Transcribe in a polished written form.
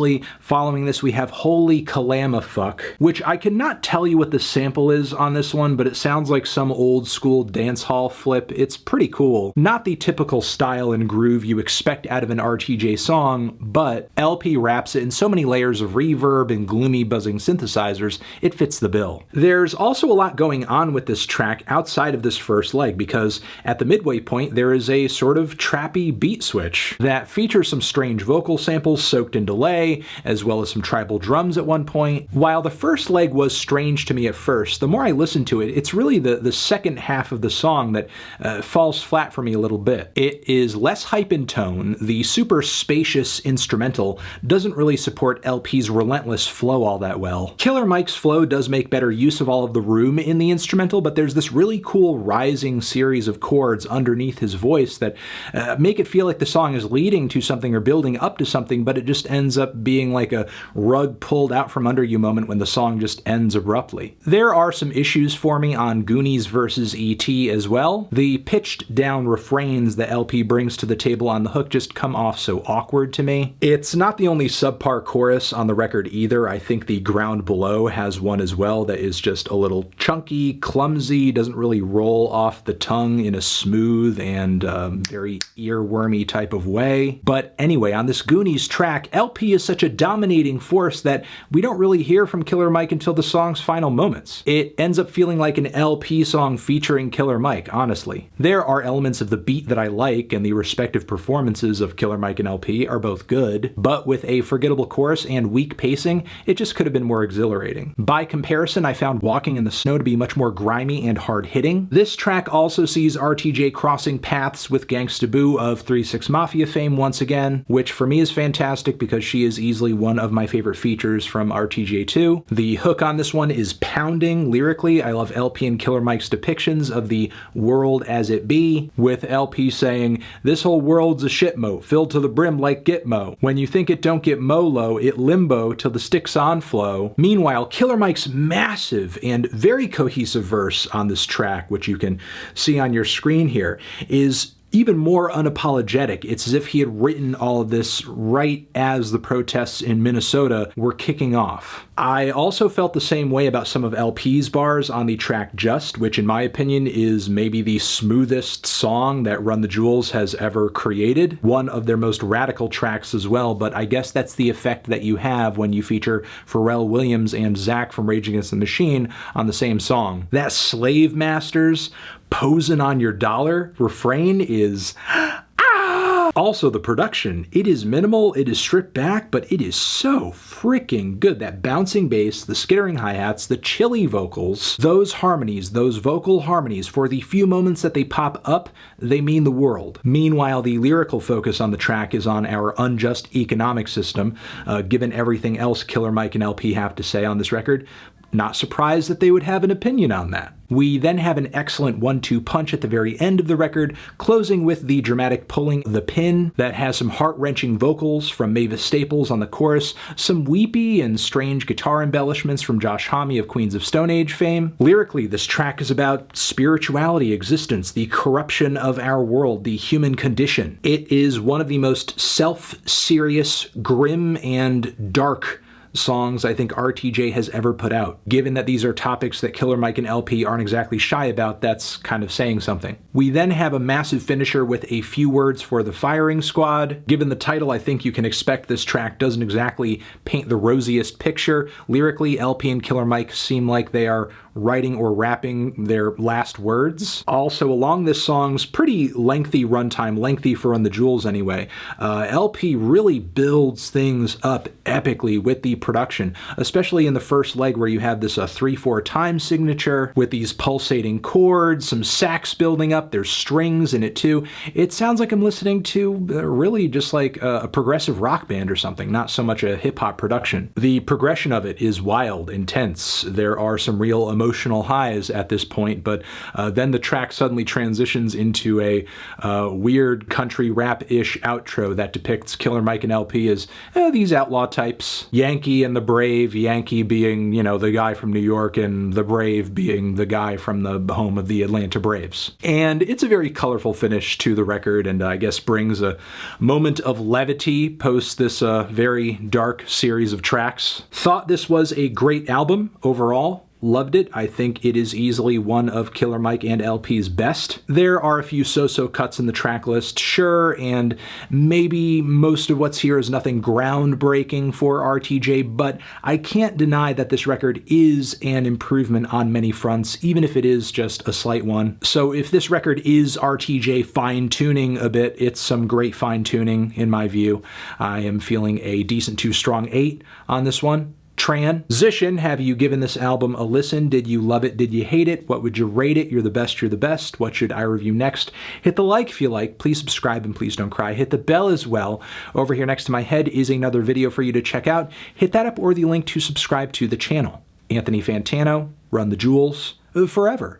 Lastly, following this, we have Holy Kalamafuck, which I cannot tell you what the sample is on this one, but it sounds like some old school dance hall flip. It's pretty cool. Not the typical style and groove you expect out of an RTJ song, but LP wraps it in so many layers of reverb and gloomy buzzing synthesizers, it fits the bill. There's also a lot going on with this track outside of this first leg, because at the midway point there is a sort of trappy beat switch that features some strange vocal samples soaked in delay, as well as some tribal drums at one point. While the first leg was strange to me at first, the more I listen to it, it's really the second half of the song that falls flat for me a little bit. It is less hype in tone. The super spacious instrumental doesn't really support LP's relentless flow all that well. Killer Mike's flow does make better use of all of the room in the instrumental, but there's this really cool rising series of chords underneath his voice that make it feel like the song is leading to something or building up to something, but it just ends up being like a rug pulled out from under you moment when the song just ends abruptly. There are some issues for me on Goonies vs. E.T. as well. The pitched down refrains that LP brings to the table on the hook just come off so awkward to me. It's not the only subpar chorus on the record either. I think the Ground Below has one as well that is just a little chunky, clumsy, doesn't really roll off the tongue in a smooth and very earwormy type of way. But anyway, on this Goonies track, LP is such a dominating force that we don't really hear from Killer Mike until the song's final moments. It ends up feeling like an LP song featuring Killer Mike, honestly. There are elements of the beat that I like, and the respective performances of Killer Mike and LP are both good, but with a forgettable chorus and weak pacing, it just could have been more exhilarating. By comparison, I found Walking in the Snow to be much more grimy and hard-hitting. This track also sees RTJ crossing paths with Gangsta Boo of 3 6 Mafia fame once again, which for me is fantastic because she is easily one of my favorite features from RTJ2. The hook on this one is pounding lyrically. I love LP and Killer Mike's depictions of the world as it be, with LP saying, "This whole world's a shitmo, filled to the brim like Gitmo. When you think it don't get molo, it limbo till the sticks on flow." Meanwhile, Killer Mike's massive and very cohesive verse on this track, which you can see on your screen here, is even more unapologetic. It's as if he had written all of this right as the protests in Minnesota were kicking off. I also felt the same way about some of LP's bars on the track Just, which in my opinion is maybe the smoothest song that Run the Jewels has ever created. One of their most radical tracks as well, but I guess that's the effect that you have when you feature Pharrell Williams and Zach from Rage Against the Machine on the same song. That Slave Masters Posin' on Your Dollar refrain is also the production. It is minimal, it is stripped back, but it is so freaking good. That bouncing bass, the skittering hi-hats, the chilly vocals, those harmonies, those vocal harmonies, for the few moments that they pop up, they mean the world. Meanwhile, the lyrical focus on the track is on our unjust economic system, given everything else Killer Mike and LP have to say on this record. Not surprised that they would have an opinion on that. We then have an excellent 1-2 punch at the very end of the record, closing with the dramatic pulling the pin that has some heart-wrenching vocals from Mavis Staples on the chorus, some weepy and strange guitar embellishments from Josh Homme of Queens of Stone Age fame. Lyrically, this track is about spirituality, existence, the corruption of our world, the human condition. It is one of the most self-serious, grim, and dark songs I think RTJ has ever put out. Given that these are topics that Killer Mike and LP aren't exactly shy about, that's kind of saying something. We then have a massive finisher with a few words for the firing squad. Given the title, I think you can expect this track doesn't exactly paint the rosiest picture. Lyrically, LP and Killer Mike seem like they are writing or rapping their last words. Also, along this song's pretty lengthy runtime, lengthy for Run the Jewels anyway, LP really builds things up epically with the production, especially in the first leg where you have this 3/4 time signature with these pulsating chords, some sax building up, there's strings in it too. It sounds like I'm listening to really just like a progressive rock band or something, not so much a hip-hop production. The progression of it is wild, intense. There are some real emotional emotional highs at this point, but then the track suddenly transitions into a weird country rap-ish outro that depicts Killer Mike and LP as these outlaw types. Yankee and the Brave, Yankee being, you know, the guy from New York, and the Brave being the guy from the home of the Atlanta Braves. And it's a very colorful finish to the record, and I guess brings a moment of levity post this very dark series of tracks. Thought this was a great album overall. Loved it. I think it is easily one of Killer Mike and LP's best. There are a few so-so cuts in the track list, sure, and maybe most of what's here is nothing groundbreaking for RTJ, but I can't deny that this record is an improvement on many fronts, even if it is just a slight one. So if this record is RTJ fine-tuning a bit, it's some great fine-tuning in my view. I am feeling a decent to strong 8 on this one. Transition, have you given this album a listen? Did you love it? Did you hate it? What would you rate it? You're the best, you're the best. What should I review next? Hit the like if you like. Please subscribe and please don't cry. Hit the bell as well. Over here next to my head is another video for you to check out. Hit that up or the link to subscribe to the channel. Anthony Fantano, run the jewels forever.